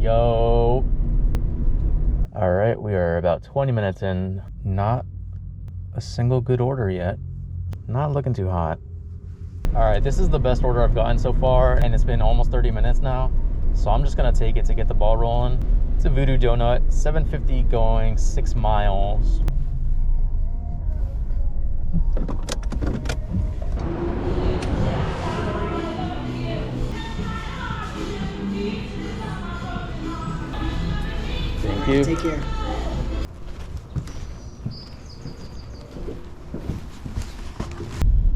Yo. All right, we are about 20 minutes in. Not a single good order yet. Not looking too hot. All right, this is the best order I've gotten so far, and it's been almost 30 minutes now. So I'm just gonna take it to get the ball rolling. It's a voodoo donut, $7.50 going 6 miles. Thank you. Take care.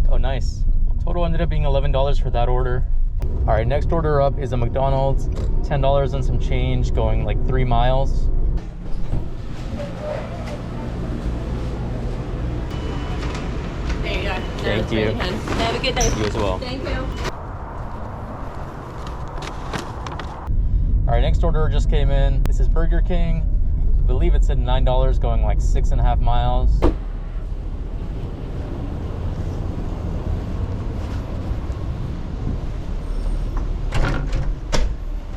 Oh, nice. Total ended up being $11 for that order. All right, next order up is a McDonald's, $10 and some change, going like 3 miles. There you go. Thank you. Have a good day. You as well. Thank you. All right, next order just came in. This is Burger King. I believe it said $9 going like 6.5 miles.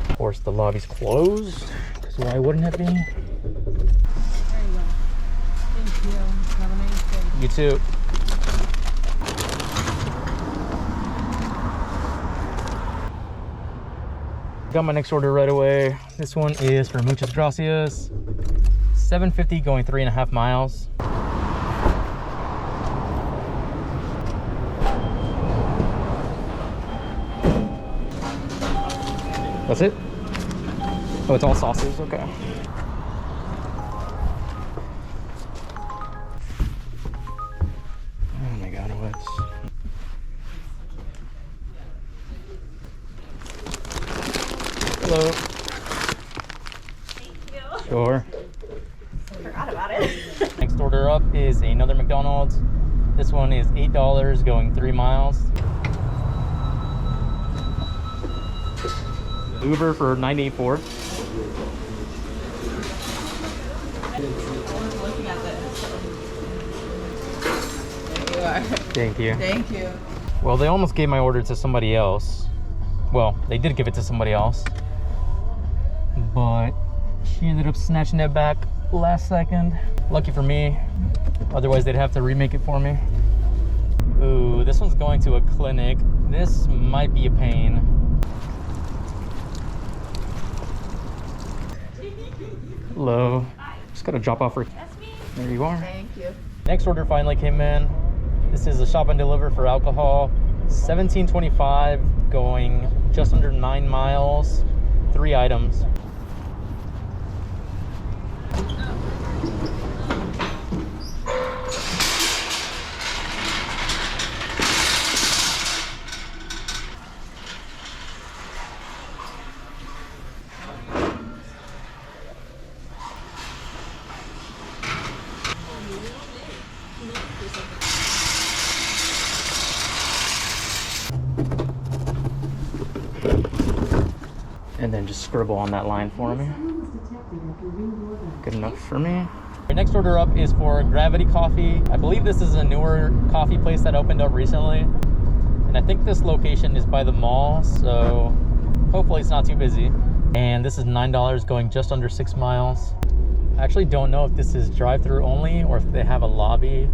Of course, the lobby's closed, because why wouldn't it be? There you go. Thank you. Have a nice day. You too. Got my next order right away. This one is for muchas gracias. $7.50 going 3.5 miles. That's it? Oh, it's all sauces, okay. Oh my God, what's... Hello. Thank you. Sure. Forgot about it. Next order up is another McDonald's. This one is $8 going 3 miles. Uber for $9.84. Looking at this. There you are. Thank you. Thank you. Well, they almost gave my order to somebody else. Well, they did give it to somebody else, but she ended up snatching it back last second. Lucky for me. Otherwise, they'd have to remake it for me. Ooh, this one's going to a clinic. This might be a pain. Hello. Just gotta drop off her. That's me. There you are. Thank you. Next order finally came in. This is a shop and deliver for alcohol. $17.25 going just under 9 miles. 3 items. And then just scribble on that line for me. Good enough for me. Our next order up is for Gravity Coffee. I believe this is a newer coffee place that opened up recently. And I think this location is by the mall, so hopefully it's not too busy. And this is $9 going just under 6 miles. I actually don't know if this is drive-through only or if they have a lobby.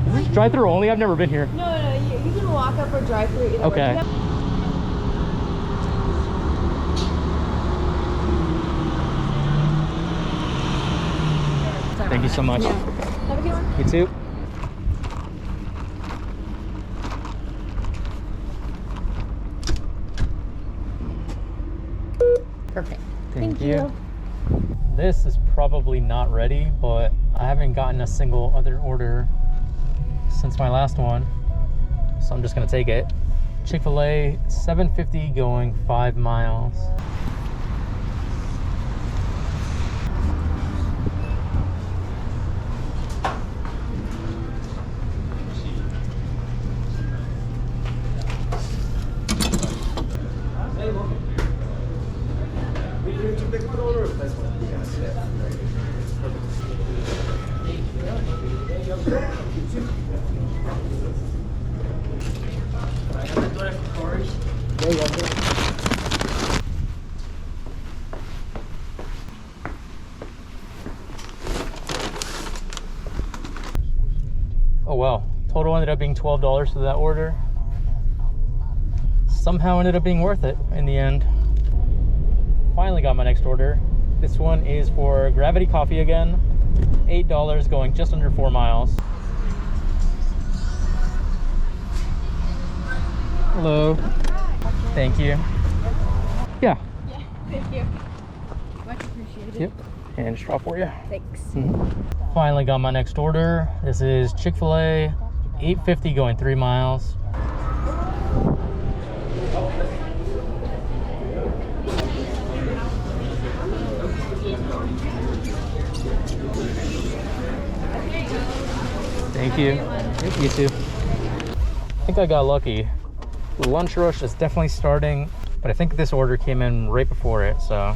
Is this drive-through only? I've never been here. No, you can walk up or drive through either Okay. way. Thank you so much. Have a good one. You too. Perfect. Thank you. This is probably not ready, but I haven't gotten a single other order since my last one, so I'm just gonna take it. Chick-fil-A, $7.50 going 5 miles. There you go. Oh wow, total ended up being $12 for that order. Somehow ended up being worth it in the end. Finally got my next order. This one is for Gravity Coffee again. $8 going just under 4 miles. Hello. Thank you. Yeah. Thank you. Much appreciated. Yep. And straw for you. Thanks. Finally got my next order. This is Chick-fil-A, $8.50 going 3 miles. Thank you. Yep, you too. I think I got lucky. The lunch rush is definitely starting, but I think this order came in right before it, so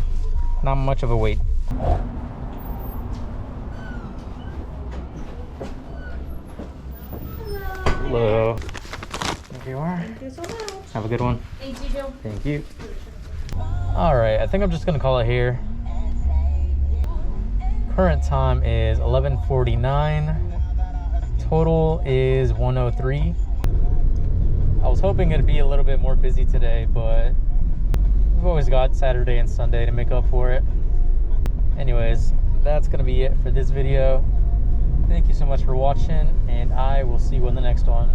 not much of a wait. Hello. There you are. Thank you so much. Have a good one. Thank you, Joe. Thank you. All right, I think I'm just gonna call it here. Current time is 11:49. Total is 103. I was hoping it'd be a little bit more busy today, but we've always got Saturday and Sunday to make up for it. Anyways, that's gonna be it for this video. Thank you so much for watching, and I will see you in the next one.